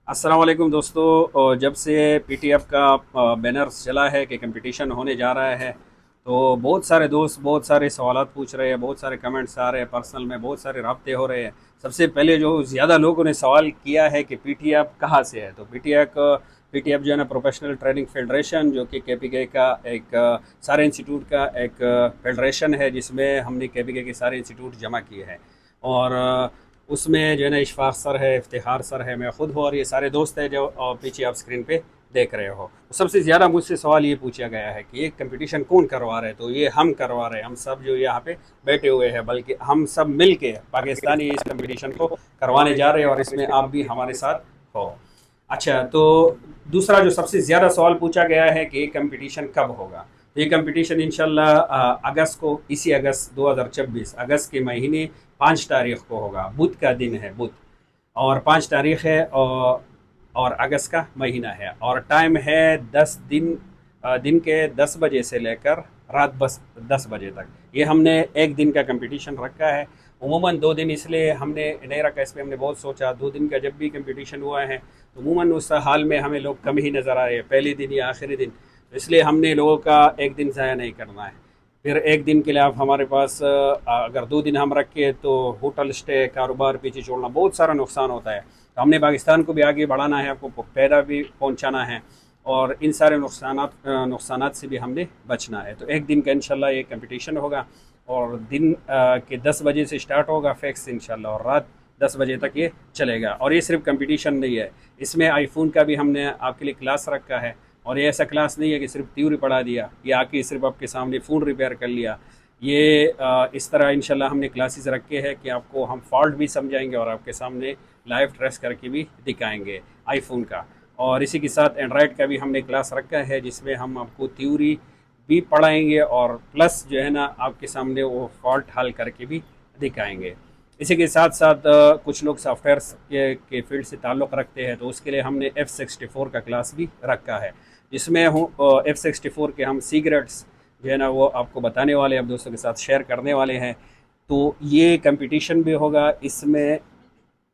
अस्सलाम वालेकुम दोस्तों। जब से पीटीएफ का बैनर चला है कि कंपटीशन होने जा रहा है, तो बहुत सारे दोस्त बहुत सारे सवालात पूछ रहे हैं, बहुत सारे कमेंट्स आ रहे हैं, पर्सनल में बहुत सारे राब्ते हो रहे हैं। सबसे पहले जो ज़्यादा लोगों ने सवाल किया है कि पीटीएफ कहाँ से है, तो पीटीएफ जो है ना, प्रोफेशनल ट्रेनिंग फेडरेशन, जो कि केपीके का एक सारे इंस्टीट्यूट का एक फेडरेशन है, जिसमें हमने केपीके के सारे इंस्टीट्यूट जमा किए हैं। और उसमें जो है ना, इशफाक सर है, इफ्तिखार सर है, मैं खुद हूँ, और ये सारे दोस्त हैं जो पीछे आप स्क्रीन पे देख रहे हो। तो सबसे ज़्यादा मुझसे सवाल ये पूछा गया है कि ये कंपटीशन कौन करवा रहे हैं, तो ये हम करवा रहे हैं। हम सब जो यहाँ पे बैठे हुए हैं, बल्कि हम सब मिल के पाकिस्तानी इस कंपटीशन को करवाने जा रहे हैं, और इसमें आप भी हमारे साथ हो। अच्छा, तो दूसरा जो सबसे ज़्यादा सवाल पूछा गया है कि ये कंपटीशन कब होगा, तो ये कंपटीशन इंशाल्लाह अगस्त को, इसी अगस्त 2026 अगस्त के महीने 5 तारीख को होगा। बुध का दिन है, बुध, और 5 तारीख है, और अगस्त का महीना है, और टाइम है 10 दिन, दिन के 10 बजे से लेकर रात बस 10 बजे तक। ये हमने एक दिन का कंपटीशन रखा है। उमूमन 2 दिन इसलिए हमने नहीं रखा, इस पर हमने बहुत सोचा। 2 दिन का जब भी कंपटीशन हुआ है, तो उमूमन उस हाल में हमें लोग कम ही नज़र आ रहे हैं, पहले दिन या आखिरी दिन, तो इसलिए हमने लोगों का एक दिन ज़ाया नहीं करना है। फिर एक दिन के लिए आप हमारे पास अगर 2 दिन हम रखें, तो होटल स्टे, कारोबार पीछे छोड़ना, बहुत सारा नुकसान होता है। तो हमने पाकिस्तान को भी आगे बढ़ाना है, आपको पैदा भी पहुंचाना है, और इन सारे नुकसानात से भी हमने बचना है। तो एक दिन का इंशाल्लाह ये कंपटीशन होगा, और दिन के 10 बजे से स्टार्ट होगा फिक्स इंशाल्लाह, और रात 10 बजे तक ये चलेगा। और ये सिर्फ कंपटीशन नहीं है, इसमें आईफोन का भी हमने आपके लिए क्लास रखा है। और ये ऐसा क्लास नहीं है कि सिर्फ थ्योरी पढ़ा दिया या आके सिर्फ आपके सामने फ़ोन रिपेयर कर लिया। ये इस तरह इंशाल्लाह हमने क्लासेस रखे हैं कि आपको हम फॉल्ट भी समझाएंगे, और आपके सामने लाइव ट्रेस करके भी दिखाएंगे आईफोन का। और इसी के साथ एंड्रॉयड का भी हमने क्लास रखा है, जिसमें हम आपको थ्योरी भी पढ़ाएंगे, और प्लस जो है ना, आपके सामने वो फॉल्ट हल करके भी दिखाएंगे। इसी के साथ साथ कुछ लोग सॉफ्टवेयर के फील्ड से ताल्लुक़ रखते हैं, तो उसके लिए हमने F64 का क्लास भी रखा है, जिसमें हूँ F64 के हम सीक्रेट्स जो है ना, वो आपको बताने वाले, अब दोस्तों के साथ शेयर करने वाले हैं। तो ये कंपटीशन भी होगा, इसमें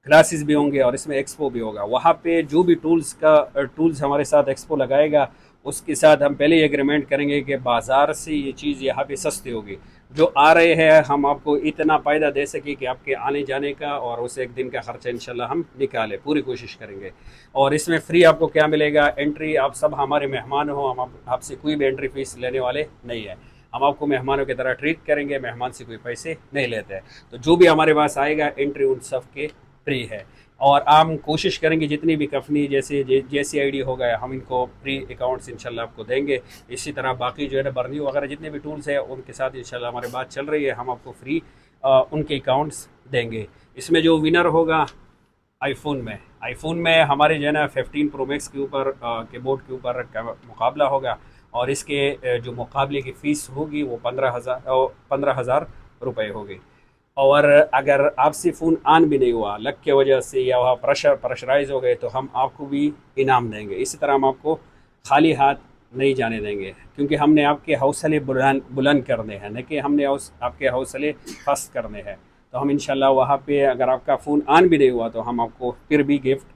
क्लासेस भी होंगे, और इसमें एक्सपो भी होगा। वहाँ पे जो भी टूल्स हमारे साथ एक्सपो लगाएगा, उसके साथ हम पहले ही एग्रीमेंट करेंगे कि बाज़ार से ये चीज़ यहाँ पे सस्ती होगी। जो आ रहे हैं, हम आपको इतना फ़ायदा दे सकें कि आपके आने जाने का और उस एक दिन का खर्चा इंशाल्लाह हम निकालें, पूरी कोशिश करेंगे। और इसमें फ्री आपको क्या मिलेगा, एंट्री। आप सब हमारे मेहमान हो, हम आपसे कोई भी एंट्री फीस लेने वाले नहीं है। हम आपको मेहमानों की तरह ट्रीट करेंगे, मेहमान से कोई पैसे नहीं लेते हैं। तो जो भी हमारे पास आएगा, एंट्री उन सब के फ्री है। और हम कोशिश करेंगे जितनी भी कंपनी जैसे जैसी आईडी हो गया, हम इनको फ्री अकाउंट्स इंशाल्लाह आपको देंगे। इसी तरह बाकी जो है ना, बर्नी वगैरह जितने भी टूल्स हैं, उनके साथ इंशाल्लाह हमारी बात चल रही है, हम आपको फ्री उनके अकाउंट्स देंगे। इसमें जो विनर होगा आईफोन में हमारे जो है ना 15 प्रो मैक्स के ऊपर के बोर्ड के ऊपर का मुकाबला होगा, और इसके जो मुकाबले की फ़ीस होगी वो 15,000 रुपये होगी। और अगर आपसे फ़ोन ऑन भी नहीं हुआ लक की वजह से, या वह प्रेशराइज हो गए, तो हम आपको भी इनाम देंगे। इसी तरह हम आपको खाली हाथ नहीं जाने देंगे, क्योंकि हमने आपके हौसले बुलंद करने हैं, न कि हमने आपके हौसले पस्त करने हैं। तो हम इंशाल्लाह वहाँ पे, अगर आपका फ़ोन ऑन भी नहीं हुआ, तो हम आपको फिर भी गिफ्ट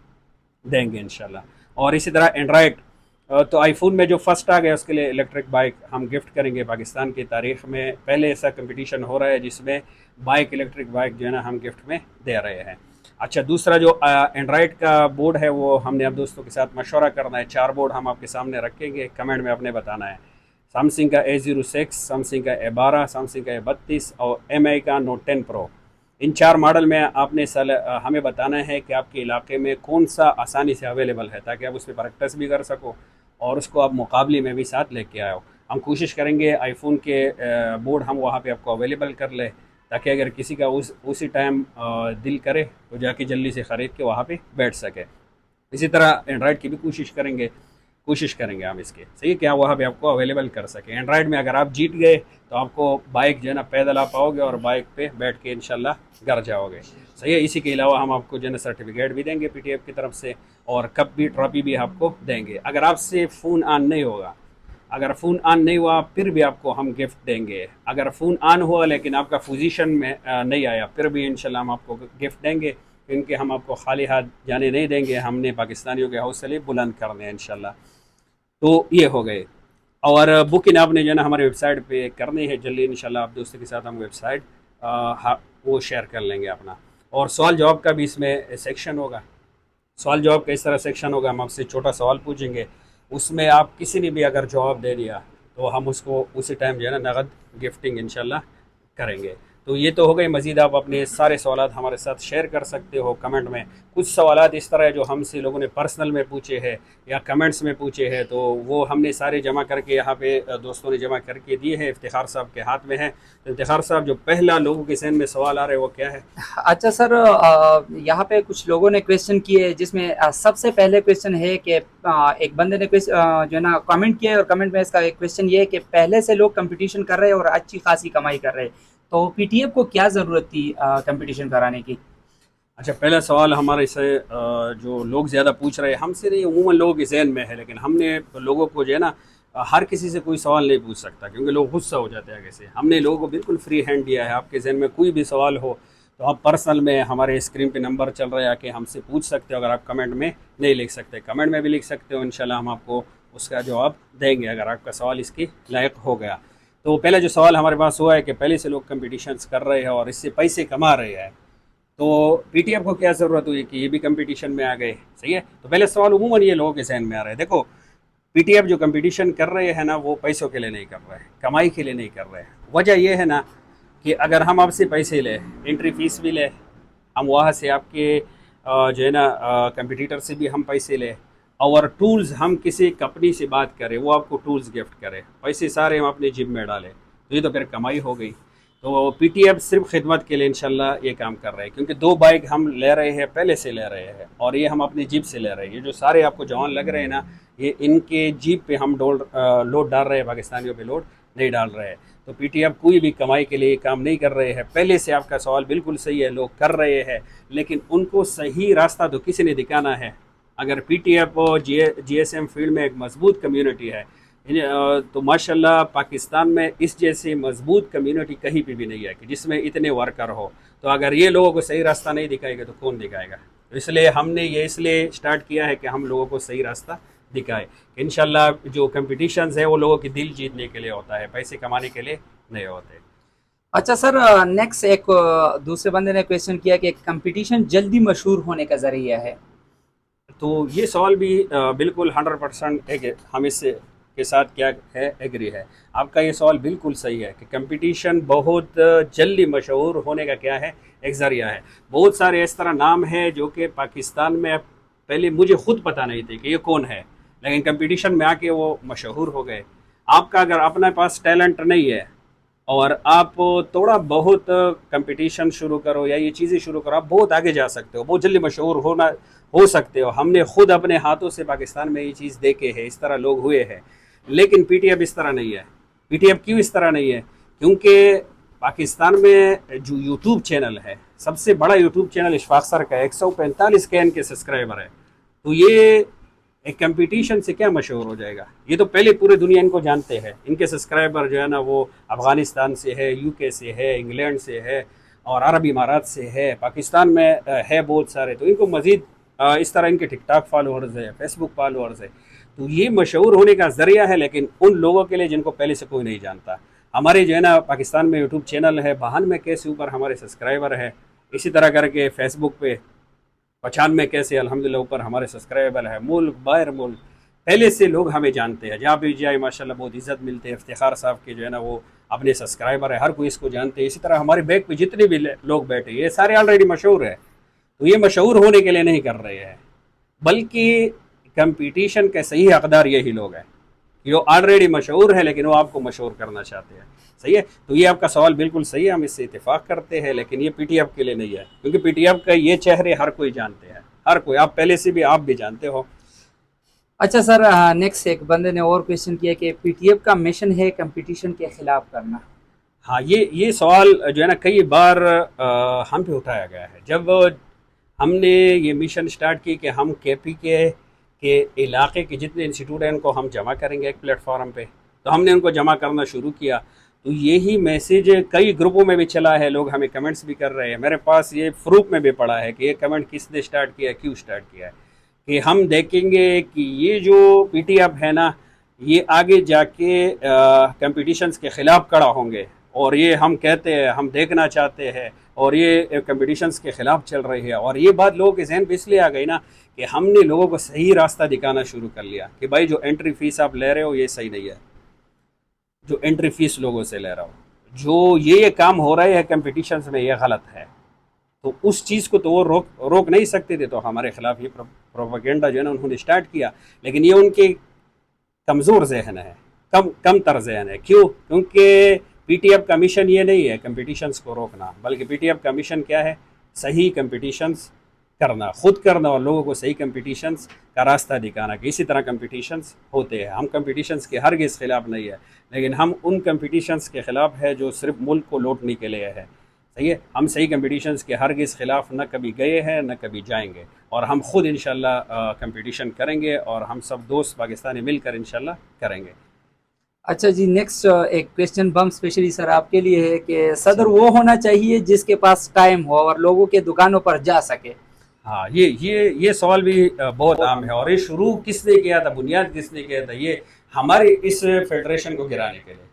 देंगे इंशाल्लाह। और इसी तरह एंड्रॉयड, तो आईफोन में जो फर्स्ट आ गया, उसके लिए इलेक्ट्रिक बाइक हम गिफ्ट करेंगे। पाकिस्तान की तारीख में पहले ऐसा कंपटीशन हो रहा है जिसमें इलेक्ट्रिक बाइक जो है ना, हम गिफ्ट में दे रहे हैं। अच्छा, दूसरा जो एंड्रॉयड का बोर्ड है, वो हमने अब दोस्तों के साथ मशवरा करना है। 4 बोर्ड हम आपके सामने रखेंगे, कमेंट में आपने बताना है। सैमसंग का A06, सैमसंग का A12, सैमसंग का A32, और MI का नोट 10 प्रो। इन 4 मॉडल में आपने हमें बताना है कि आपके इलाके में कौन सा आसानी से अवेलेबल है, ताकि आप उस पर प्रैक्टिस भी कर सको, और उसको आप मुकाबले में भी साथ लेके आओ। हम कोशिश करेंगे आईफोन के बोर्ड हम वहाँ पे आपको अवेलेबल कर ले, ताकि अगर किसी का उसी टाइम दिल करे, तो जाके जल्दी से ख़रीद के वहाँ पे बैठ सके। इसी तरह एंड्रॉयड की भी कोशिश करेंगे हम इसके, सही है, क्या वहाँ पे आपको अवेलेबल कर सके। एंड्रॉयड में अगर आप जीत गए, तो आपको बाइक जो है ना पैदल आ पाओगे, और बाइक पे बैठ के इंशाल्लाह घर जाओगे, सही है। इसी के अलावा हम आपको जो है ना सर्टिफिकेट भी देंगे पीटीएफ की तरफ से, और कप भी, ट्रॉफी भी आपको देंगे। अगर आपसे फ़ोन ऑन नहीं होगा, अगर फ़ोन ऑन नहीं हुआ, फिर भी आपको हम गिफ्ट देंगे। अगर फ़ोन ऑन हुआ लेकिन आपका पोजीशन में नहीं आया, फिर भी इंशाल्लाह हम आपको गिफ्ट देंगे। क्योंकि हम आपको खाली हाथ जाने नहीं देंगे, हमने पाकिस्तानियों के हौसले बुलंद करने हैं इंशाल्लाह। तो ये हो गए। और बुकिंग आपने जो है ना हमारे वेबसाइट पे करनी है जल्दी इंशाल्लाह, आप दोस्तों के साथ हम वेबसाइट वो शेयर कर लेंगे अपना। और सवाल जवाब का भी इसमें सेक्शन होगा। सवाल जवाब का इस तरह सेक्शन होगा, हम आपसे छोटा सवाल पूछेंगे, उसमें आप किसी ने भी अगर जवाब दे दिया तो हम उसको उसी टाइम जो है ना नगद गिफ्टिंग इंशाल्लाह करेंगे। तो ये तो हो गई। मज़ीद आप अपने सारे सवालात हमारे साथ शेयर कर सकते हो कमेंट में। कुछ सवालात इस तरह है जो हमसे लोगों ने पर्सनल में पूछे हैं या कमेंट्स में पूछे हैं, तो वो हमने सारे जमा करके यहाँ पे दोस्तों ने जमा करके दिए हैं, इफ्तिखार साहब के हाथ में है। तो इफ्तिखार साहब, जो पहला लोगों के जहन में सवाल आ रहे हैं वो क्या है? अच्छा सर, यहाँ पे कुछ लोगों ने क्वेश्चन किए, जिसमें सबसे पहले क्वेश्चन है कि एक बंदे ने जो है ना कमेंट किया है, और कमेंट में इसका एक क्वेश्चन ये है कि पहले से लोग कंपटीशन कर रहे हैं और अच्छी खासी कमाई कर रहे हैं, तो पीटीएफ को क्या ज़रूरत थी कंपटीशन कराने की? अच्छा, पहला सवाल हमारे से जो लोग ज़्यादा पूछ रहे हैं हमसे नहीं, उमूमन लोगों के जहन में है, लेकिन हमने लोगों को जो है ना हर किसी से कोई सवाल नहीं पूछ सकता क्योंकि लोग गुस्सा हो जाते हैं आगे से। हमने लोगों को बिल्कुल फ्री हैंड दिया है, आपके जहन में कोई भी सवाल हो तो आप पर्सनल में हमारे स्क्रीन पे नंबर चल रहा है आके हमसे पूछ सकते हो। अगर आप कमेंट में नहीं लिख सकते, कमेंट में भी लिख सकते हो, इंशाल्लाह हम आपको उसका जवाब देंगे अगर आपका सवाल इसकी लायक हो गया। तो पहला जो सवाल हमारे पास हुआ है कि पहले से लोग कंपटीशंस कर रहे हैं और इससे पैसे कमा रहे हैं, तो पीटीएफ को क्या ज़रूरत हुई कि ये भी कंपटीशन में आ गए? सही है। तो पहले सवाल उमूमन ये लोगों के जहन में आ रहा है। देखो, पीटीएफ जो कंपटीशन कर रहे हैं ना वो पैसों के लिए नहीं कर रहे हैं, कमाई के लिए नहीं कर रहे हैं। वजह यह है ना कि अगर हम आपसे पैसे लें, एंट्री फीस भी लें, हम वहाँ से आपके जो है ना कंपटीटर से भी हम पैसे लें, और टूल्स हम किसी कंपनी से बात करें वो आपको टूल्स गिफ्ट करे, पैसे सारे हम अपनी जेब में डालें, तो ये तो फिर कमाई हो गई। तो पीटीएफ सिर्फ खिदमत के लिए इंशाल्लाह ये काम कर रहे हैं, क्योंकि 2 बाइक हम ले रहे हैं, पहले से ले रहे हैं, और ये हम अपनी जीप से ले रहे हैं। ये जो सारे आपको जवान लग रहे हैं ना, ये इनके जीप पे हम लोड डाल रहे हैं, पाकिस्तानियों पे लोड नहीं डाल रहे हैं। तो पीटीएफ कोई भी कमाई के लिए काम नहीं कर रहे हैं। पहले से आपका सवाल बिल्कुल सही है, लोग कर रहे हैं, लेकिन उनको सही रास्ता तो किसी ने दिखाना है। अगर पीटीएफ और जीएसएम फील्ड में एक मजबूत कम्युनिटी है, तो माशाल्लाह पाकिस्तान में इस जैसी मजबूत कम्युनिटी कहीं पे भी नहीं है कि जिसमें इतने वर्कर हो। तो अगर ये लोगों को सही रास्ता नहीं दिखाएगा तो कौन दिखाएगा? तो इसलिए हमने ये इसलिए स्टार्ट किया है कि हम लोगों को सही रास्ता दिखाए। इंशाल्लाह जो कंपटीशंस है वो लोगों की दिल जीतने के लिए होता है, पैसे कमाने के लिए नहीं होते। अच्छा सर, नेक्स्ट एक दूसरे बंदे ने क्वेश्चन किया कि कंपटीशन जल्दी मशहूर होने का ज़रिया है। तो ये सवाल भी बिल्कुल 100% एक हम इससे के साथ क्या है एग्री है। आपका ये सवाल बिल्कुल सही है कि कंपटीशन बहुत जल्दी मशहूर होने का क्या है, एक ज़रिया है। बहुत सारे इस तरह नाम है जो कि पाकिस्तान में पहले मुझे खुद पता नहीं थे कि ये कौन है, लेकिन कंपटीशन में आके वो मशहूर हो गए। आपका अगर अपने पास टैलेंट नहीं है और आप थोड़ा बहुत कंपटीशन शुरू करो या ये चीज़ें शुरू करो, आप बहुत आगे जा सकते हो, बहुत जल्दी मशहूर हो सकते हो। हमने खुद अपने हाथों से पाकिस्तान में ये चीज़ देखे है, इस तरह लोग हुए हैं। लेकिन पीटीएफ इस तरह नहीं है। पीटीएफ क्यों इस तरह नहीं है? क्योंकि पाकिस्तान में जो यूट्यूब चैनल है, सबसे बड़ा यूट्यूब चैनल इशफाक सर का 145 के इनके सब्सक्राइबर है। तो ये एक कंपटीशन से क्या मशहूर हो जाएगा? ये तो पहले पूरे दुनिया इनको जानते हैं। इनके सब्सक्राइबर जो है ना वो अफ़गानिस्तान से है, यूके से है, इंग्लैंड से है, और अरब इमारात से है, पाकिस्तान में है बहुत सारे। तो इनको मज़ीद इस तरह इनके टिकटॉक फॉलोअर्स है, फेसबुक फॉलोअर्स है। तो ये मशहूर होने का ज़रिया है, लेकिन उन लोगों के लिए जिनको पहले से कोई नहीं जानता। हमारे जो है ना पाकिस्तान में यूट्यूब चैनल है 92 के से ऊपर हमारे सब्सक्राइबर है। इसी तरह करके फेसबुक पे 95 कैसे अल्हम्दुलिल्लाह ऊपर हमारे सब्सक्राइबर है। मुल्क बाहर मुल्क पहले से लोग हमें जानते हैं, जहाँ भी जाए माशाल्लाह बहुत इज़्ज़त मिलती है। इफ्तिखार साहब के जो है ना वो अपने सब्सक्राइबर है, हर कोई इसको जानते हैं। इसी तरह हमारे बैग पे जितने भी लोग बैठे ये सारे ऑलरेडी मशहूर है। तो ये मशहूर होने के लिए नहीं कर रहे हैं, बल्कि कंपटीशन के सही हकदार यही लोग हैं जो ऑलरेडी मशहूर है, लेकिन वो आपको मशहूर करना चाहते हैं। सही है। तो ये आपका सवाल बिल्कुल सही है, हम इससे इत्तेफाक करते हैं, लेकिन ये पीटीएफ के लिए नहीं है, क्योंकि पीटीएफ का ये चेहरे हर कोई जानते हैं, हर कोई, आप पहले से भी आप भी जानते हो। अच्छा सर, नेक्स्ट एक बंदे ने और क्वेश्चन किया कि पीटीएफ का मिशन है कंपटीशन के खिलाफ करना। हाँ, ये सवाल जो है ना कई बार हम पे उठाया गया है। जब हमने ये मिशन स्टार्ट की कि हम केपी के इलाके के जितने इंस्टीट्यूट हैं उनको हम जमा करेंगे एक प्लेटफॉर्म पे, तो हमने उनको जमा करना शुरू किया। तो यही मैसेज कई ग्रुपों में भी चला है, लोग हमें कमेंट्स भी कर रहे हैं, मेरे पास ये प्रूफ में भी पड़ा है कि ये कमेंट किसने स्टार्ट किया है, क्यों स्टार्ट किया है, कि हम देखेंगे कि ये जो पीटीएफ है ना, ये आगे जाके कंपटीशंस के ख़िलाफ़ खड़ा होंगे, और ये हम कहते हैं, हम देखना चाहते हैं, और ये कंपटीशंस के ख़िलाफ़ चल रही है। और ये बात लोगों के जहन पे इसलिए आ गई ना कि हमने लोगों को सही रास्ता दिखाना शुरू कर लिया कि भाई जो एंट्री फ़ीस आप ले रहे हो ये सही नहीं है, जो एंट्री फ़ीस लोगों से ले रहा हो, जो ये काम हो रहे हैं कंपटीशंस में, ये गलत है। तो उस चीज़ को तो वो रोक नहीं सकते थे, तो हमारे खिलाफ ये प्रोपेगेंडा जो है ना उन्होंने स्टार्ट किया। लेकिन ये उनके कमज़ोर जहन है, कम तर जहन है। क्यों? क्योंकि पीटीएफ का मिशन ये नहीं है कंपटीशंस को रोकना, बल्कि पीटीएफ का मिशन क्या है? सही कंपटीशंस करना, खुद करना, और लोगों को सही कंपटीशंस का रास्ता दिखाना कि इसी तरह कंपटीशंस होते हैं। हम कंपटीशंस के हरगिज़ ख़िलाफ़ नहीं है, लेकिन हम उन कंपटीशंस के ख़िलाफ़ है जो सिर्फ मुल्क को लूटने के लिए है। सही है, हम सही कंपटीशंस के हरगिज़ ख़िलाफ़ न कभी गए हैं न कभी जाएंगे, और हम खुद इंशाल्लाह कंपटीशन करेंगे, और हम सब दोस्त पाकिस्तानी मिलकर इंशाल्लाह करेंगे। अच्छा जी, नेक्स्ट एक क्वेश्चन बम स्पेशली सर आपके लिए है कि सदर वो होना चाहिए जिसके पास टाइम हो और लोगों के दुकानों पर जा सके। हाँ, ये सवाल भी बहुत आम है। और ये शुरू किसने किया था, बुनियाद किसने किया था? ये हमारे इस फेडरेशन को गिराने के लिए,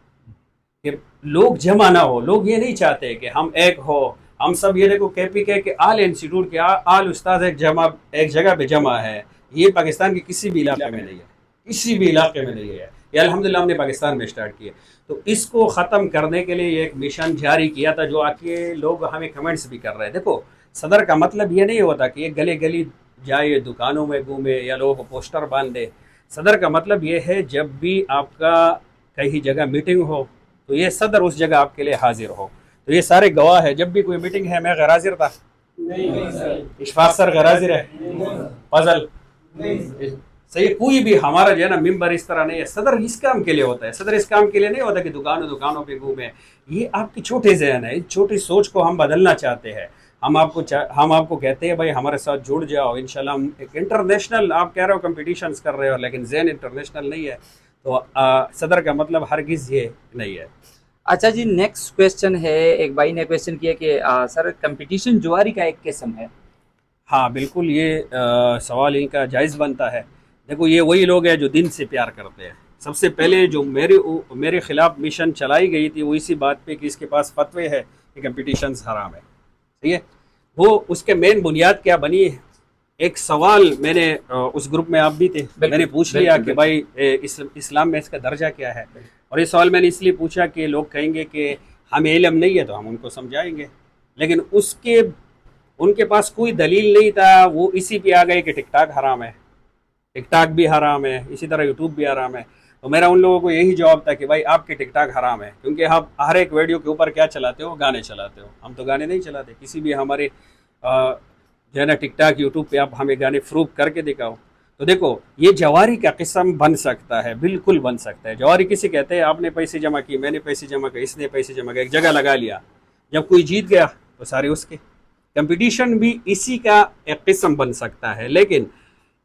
कि लोग जमा ना हो। लोग ये नहीं चाहते कि हम एक हो, हम सब ये देखो KPK के आल इंस्टीट्यूट के आल उस्ताद एक जगह पे जमा है। ये पाकिस्तान के किसी भी इलाके में नहीं है, किसी भी इलाके में नहीं है। ये अल्हम्दुलिल्लाह हमने पाकिस्तान में स्टार्ट किया। तो इसको ख़त्म करने के लिए एक मिशन जारी किया था, जो आके लोग हमें कमेंट्स भी कर रहे हैं। देखो, सदर का मतलब ये नहीं होता कि ये गली गली जाए, दुकानों में घूमे, या लोगों को पोस्टर बांध दे। सदर का मतलब ये है, जब भी आपका कहीं जगह मीटिंग हो तो ये सदर उस जगह आपके लिए हाजिर हो। तो ये सारे गवाह है, जब भी कोई मीटिंग है, मैं गैर हाजिर था? नहीं सर। इशफाक सर गैर हाजिर है? फजल? सही, कोई भी हमारा जो है ना मेंबर इस तरह नहीं है। सदर इस काम के लिए होता है, सदर इस काम के लिए नहीं होता कि दुकानों पे घूमे। ये आपकी छोटे जहन है, इस छोटी सोच को हम बदलना चाहते हैं। हम आपको कहते हैं भाई हमारे साथ जुड़ जाओ, इंशाल्लाह हम एक इंटरनेशनल, आप कह रहे हो कंपटीशंस कर रहे हो, लेकिन जहन इंटरनेशनल नहीं है। तो सदर का मतलब हरगिज़ ये नहीं है। अच्छा जी, नेक्स्ट क्वेश्चन है, एक भाई ने क्वेश्चन किया कि सर कंपटीशन जुआरी का एक किस्म है। हाँ बिल्कुल, ये सवाल इनका जायज़ बनता है। देखो, ये वही लोग हैं जो दिन से प्यार करते हैं। सबसे पहले जो मेरे खिलाफ मिशन चलाई गई थी, वो इसी बात पे कि इसके पास फतवे है कि कंपटीशंस हराम है। ठीक है, वो उसके मेन बुनियाद क्या बनी? एक सवाल मैंने उस ग्रुप में आप भी थे, मैंने पूछ लिया कि भाई इस्लाम में इसका दर्जा क्या है। और ये सवाल मैंने इसलिए पूछा कि लोग कहेंगे कि हमें इल्म नहीं है, तो हम उनको समझाएंगे। लेकिन उनके पास कोई दलील नहीं था, वो इसी पे आ गए कि टिकटॉक हराम है, टिकटॉक भी हराम है, इसी तरह यूट्यूब भी हराम है। तो मेरा उन लोगों को यही जवाब था कि भाई आपके टिकटॉक हराम है, क्योंकि आप हर एक वीडियो के ऊपर क्या चलाते हो? गाने चलाते हो। हम तो गाने नहीं चलाते। किसी भी हमारे जो है ना टिकटॉक यूट्यूब पे आप हमें गाने प्रूव करके दिखाओ। तो देखो, ये जवारी का किस्म बन सकता है, बिल्कुल बन सकता है। जवारी किसे कहते हैं? आपने पैसे जमा किए, मैंने पैसे जमा किए, इसने पैसे जमा किए, एक जगह लगा लिया, जब कोई जीत गया तो सारे उसके। कंपटीशन भी इसी का एक किस्म बन सकता है, लेकिन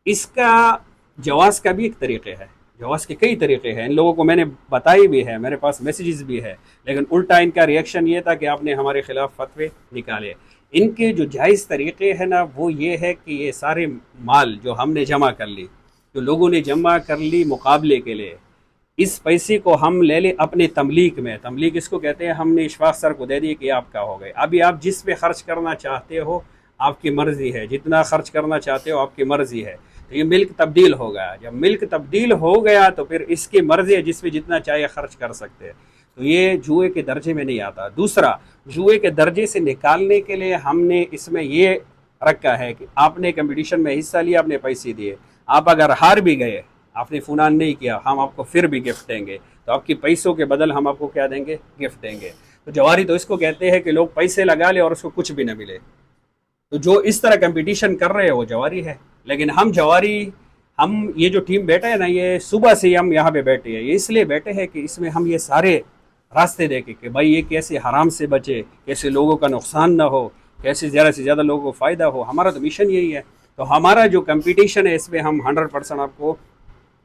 इसका जवाज़ का भी एक तरीक़े है। जवाज़ के कई तरीक़े हैं, इन लोगों को मैंने बताई भी है, मेरे पास मैसेजेस भी है। लेकिन उल्टा इनका रिएक्शन ये था कि आपने हमारे ख़िलाफ़ फतवे निकाले। इनके जो जायज़ तरीक़े हैं ना, वो ये है कि ये सारे माल जो हमने जमा कर ली, जो लोगों ने जमा कर ली मुकाबले के लिए, इस पैसे को हम ले लें अपने तमलीक में। तमलीक इसको कहते हैं। हमने इशफाक सर को दे दिए कि आपका हो गए। अभी आप जिस पे खर्च करना चाहते हो आपकी मर्ज़ी है, जितना खर्च करना चाहते हो आपकी मर्ज़ी है। तो ये मिल्क तब्दील हो गया। जब मिल्क तब्दील हो गया तो फिर इसकी मर्ज़ी है, जिस पे जितना चाहे खर्च कर सकते हैं। तो ये जुए के दर्जे में नहीं आता। दूसरा, जुए के दर्जे से निकालने के लिए हमने इसमें ये रखा है कि आपने कंपटीशन में हिस्सा लिया, आपने पैसे दिए, आप अगर हार भी गए, आपने फुनान नहीं किया, हम आपको फिर भी गिफ्ट देंगे। तो आपके पैसों के बदल हम आपको क्या देंगे? गिफ्ट देंगे। तो जवारी तो इसको कहते हैं कि लोग पैसे लगा ले और उसको कुछ भी न मिले। तो जो इस तरह कंपटीशन कर रहे हैं वो जवारी है। लेकिन हम ये जो टीम बैठे हैं ना, ये सुबह से हम यहाँ पे बैठे हैं। ये इसलिए बैठे हैं कि इसमें हम ये सारे रास्ते देखें कि भाई ये कैसे हराम से बचे, कैसे लोगों का नुकसान ना हो, कैसे ज़्यादा से ज़्यादा लोगों को फ़ायदा हो। हमारा तो मिशन यही है। तो हमारा जो कंपटीशन है इसमें हम 100% आपको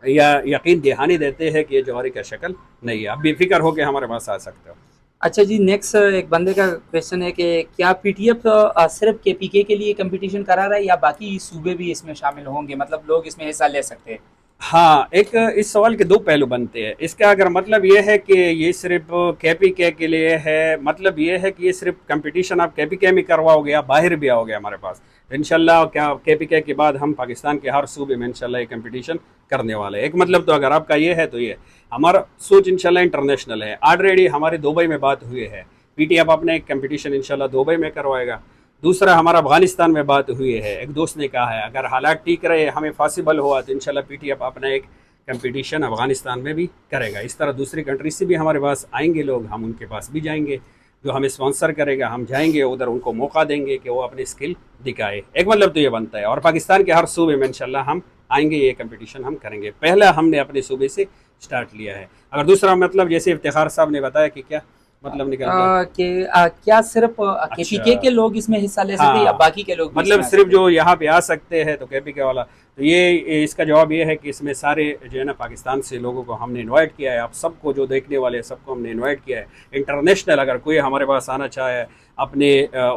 या यकीन दहानी देते हैं कि ये जौहरी का शक्ल नहीं है। आप बेफिक्र होकर हमारे पास आ सकते हो। अच्छा जी, नेक्स्ट एक बंदे का क्वेश्चन है कि क्या पीटीएफ सिर्फ केपीके के लिए कंपटीशन करा रहा है या बाकी सूबे भी इसमें शामिल होंगे, मतलब लोग इसमें हिस्सा ले सकते हैं? हाँ, एक इस सवाल के दो पहलू बनते हैं। इसका अगर मतलब ये है कि ये सिर्फ केपीके के लिए है, मतलब ये है कि ये सिर्फ कंपटीशन आप केपीके में करवाओगे या बाहर भी आओगे हमारे पास, तो इंशाल्लाह क्या केपीके के बाद हम पाकिस्तान के हर सूबे में इंशाल्लाह ये कंपटीशन करने वाले हैं। एक मतलब तो अगर आपका ये है तो ये हमारा सोच इंशाल्लाह इंटरनेशनल है। ऑलरेडी हमारी दुबई में बात हुई है, पीटीएफ अपने एक कंपटीशन इंशाल्लाह दुबई में करवाएगा। दूसरा हमारा अफगानिस्तान में बात हुई है, एक दोस्त ने कहा है अगर हालात ठीक रहे, हमें पॉसिबल हुआ तो इंशाल्लाह पीटीएफ अपना एक कंपटीशन अफगानिस्तान में भी करेगा। इस तरह दूसरी कंट्री से भी हमारे पास आएंगे लोग, हम उनके पास भी जाएंगे, जो हमें स्पॉन्सर करेगा हम जाएंगे उधर, उनको मौका देंगे कि वो अपनी स्किल दिखाए। एक मतलब तो ये बनता है। और पाकिस्तान के हर सूबे में इंशाल्लाह हम आएंगे, ये कंपटीशन हम करेंगे। पहला हमने अपने सूबे से स्टार्ट लिया है। अगर दूसरा मतलब जैसे इफ्तिखार साहब ने बताया कि क्या मतलब निकलता है कि क्या सिर्फ केपीके के लोग इसमें हिस्सा ले सकते हैं हाँ, या बाकी के लोग भी मतलब इसमें आ सिर्फ सकते हैं? जो यहाँ पे आ सकते हैं तो केपीके वाला, तो ये इसका जवाब ये है कि इसमें सारे जो है ना पाकिस्तान से लोगों को हमने इनवाइट किया है। आप सबको जो देखने वाले हैं सबको हमने इनवाइट किया है। इंटरनेशनल अगर कोई हमारे पास आना चाहे अपने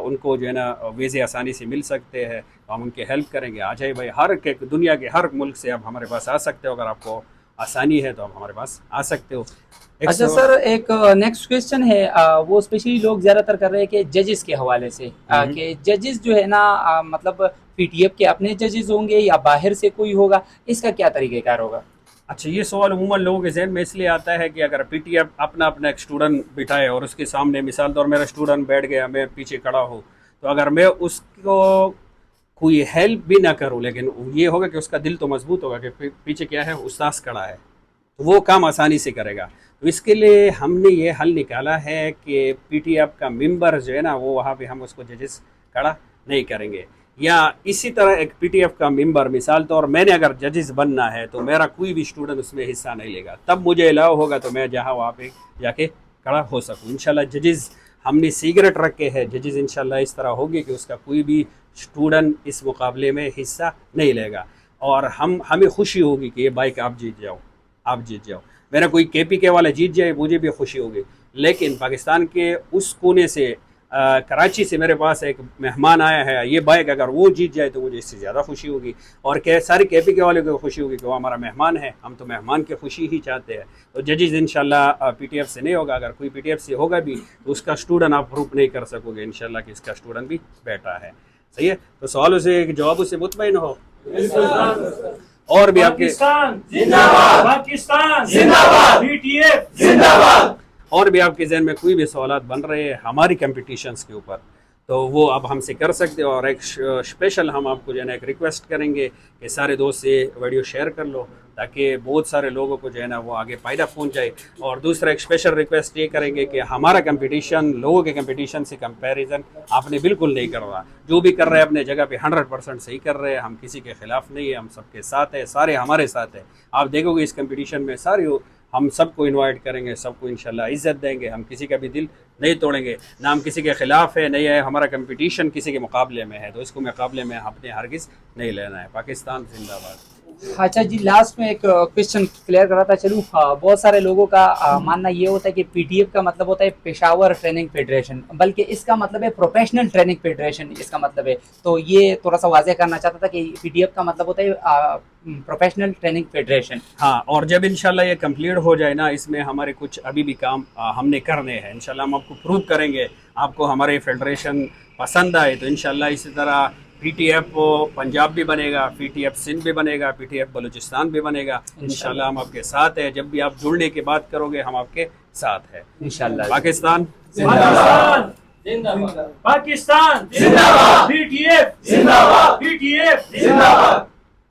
उनको जो है ना वीज़े आसानी से मिल सकते हैं तो हम उनकी हेल्प करेंगे। आ जाए भाई, हर के दुनिया के हर मुल्क से आप हमारे पास आ सकते हो। अगर आपको आसानी है तो आप हमारे पास आ सकते हो। अच्छा सर, एक नेक्स्ट क्वेश्चन है, वो स्पेशली लोग ज़्यादातर कर रहे हैं कि जजेस के हवाले से, कि जजेस जो है ना मतलब पीटीएफ के अपने जजेस होंगे या बाहर से कोई होगा, इसका क्या तरीक़ेकार होगा? अच्छा, ये सवाल अमूमन लोगों के जहन में इसलिए आता है कि अगर पीटीएफ अपना अपना एक स्टूडेंट बिठाए और उसके सामने मिसाल तौर मेरा स्टूडेंट बैठ गया, मैं पीछे खड़ा हूँ, तो अगर मैं उसको कोई हेल्प भी ना करूँ, लेकिन ये होगा कि उसका दिल तो मजबूत होगा कि पीछे क्या है, उस्ताद खड़ा है, तो वो काम आसानी से करेगा। तो इसके लिए हमने ये हल निकाला है कि पीटीएफ का मेंबर जो है ना वो वहाँ पे हम उसको जजेस खड़ा नहीं करेंगे। या इसी तरह एक पीटीएफ का मेंबर मिसाल तौर मैंने अगर जजेस बनना है तो मेरा कोई भी स्टूडेंट उसमें हिस्सा नहीं लेगा, तब मुझे अलाउ होगा तो मैं जहाँ वहाँ पे जाके खड़ा हो सकूँ। इंशाल्लाह जजेस हमने सीक्रेट रखे हैं, जजेस इंशाल्लाह इस तरह होगी कि उसका कोई भी स्टूडेंट इस मुकाबले में हिस्सा नहीं लेगा। और हमें खुशी होगी कि ये बाइक आप जीत जाओ, आप जीत जाओ। मेरा कोई केपीके वाला जीत जाए मुझे भी खुशी होगी। लेकिन पाकिस्तान के उस कोने से कराची से मेरे पास एक मेहमान आया है, ये बाइक अगर वो जीत जाए तो मुझे इससे ज़्यादा खुशी होगी। और सारे केपीके वाले को खुशी होगी कि वो हमारा मेहमान है, हम तो मेहमान की खुशी ही चाहते हैं। तो जजेस इंशाल्लाह पीटीएफ से नहीं होगा, अगर कोई पीटीएफ से होगा भी तो उसका स्टूडेंट आप प्रूफ नहीं कर सकोगे इंशाल्लाह कि इसका स्टूडेंट भी बैठा है। सही है, तो सवालों से जवाबों से मुतमईन हो। और भी आपके जिंदाबाद, पाकिस्तान जिंदाबाद, पीटीएफ जिंदाबाद। और भी आपके जहन में कोई भी सवालात बन रहे हैं हमारी कंपटीशंस के ऊपर तो वो आप हमसे कर सकते हो। और एक स्पेशल हम आपको जो है ना एक रिक्वेस्ट करेंगे कि सारे दोस्त से वीडियो शेयर कर लो ताकि बहुत सारे लोगों को जो है ना वो आगे फ़ायदा पहुंच जाए। और दूसरा एक स्पेशल रिक्वेस्ट ये करेंगे कि हमारा कंपटीशन लोगों के कंपटीशन से कंपैरिजन आपने बिल्कुल नहीं कर रहा। जो भी कर रहे हैं अपने जगह पे 100% सही कर रहे हैं। हम किसी के ख़िलाफ़ नहीं है, हम सबके साथ है, सारे हमारे साथ है। आप देखोगे इस कंपटीशन में सारे हम सबको इनवाइट करेंगे, सबको इंशाल्लाह इज़्ज़त देंगे। हम किसी का भी दिल नहीं तोड़ेंगे, ना हम किसी के ख़िलाफ़ है, नहीं है। हमारा कंपटीशन किसी के मुकाबले में है तो इसको मुकाबले में अपने हरगिज़ नहीं लेना है। पाकिस्तान जिंदाबाद। अच्छा जी, लास्ट में एक क्वेश्चन क्लियर कराता चलूँ। बहुत सारे लोगों का मानना ये होता है कि पीटीएफ का मतलब होता है पेशावर ट्रेनिंग फेडरेशन, बल्कि इसका मतलब है प्रोफेशनल ट्रेनिंग फेडरेशन, इसका मतलब है। तो ये थोड़ा सा वाज़ेह करना चाहता था कि पीटीएफ का मतलब होता है प्रोफेशनल ट्रेनिंग फेडरेशन। हाँ, और जब इंशाल्लाह ये कंप्लीट हो जाए ना, इसमें हमारे कुछ अभी भी काम हमने करने हैं। इंशाल्लाह हम आपको प्रूव करेंगे, आपको हमारे फेडरेशन पसंद आए तो इंशाल्लाह इसी तरह पीटीएफ पंजाब भी बनेगा, पीटीएफ सिंध भी बनेगा, पीटीएफ बलूचिस्तान भी बनेगा। इंशाल्लाह हम आपके साथ हैं। जब भी आप जुड़ने की बात करोगे हम आपके साथ हैं इंशाल्लाह। पाकिस्तान जिंदाबाद, पाकिस्तान जिंदाबाद, पीटीएफ जिंदाबाद, पीटीएफ जिंदाबाद।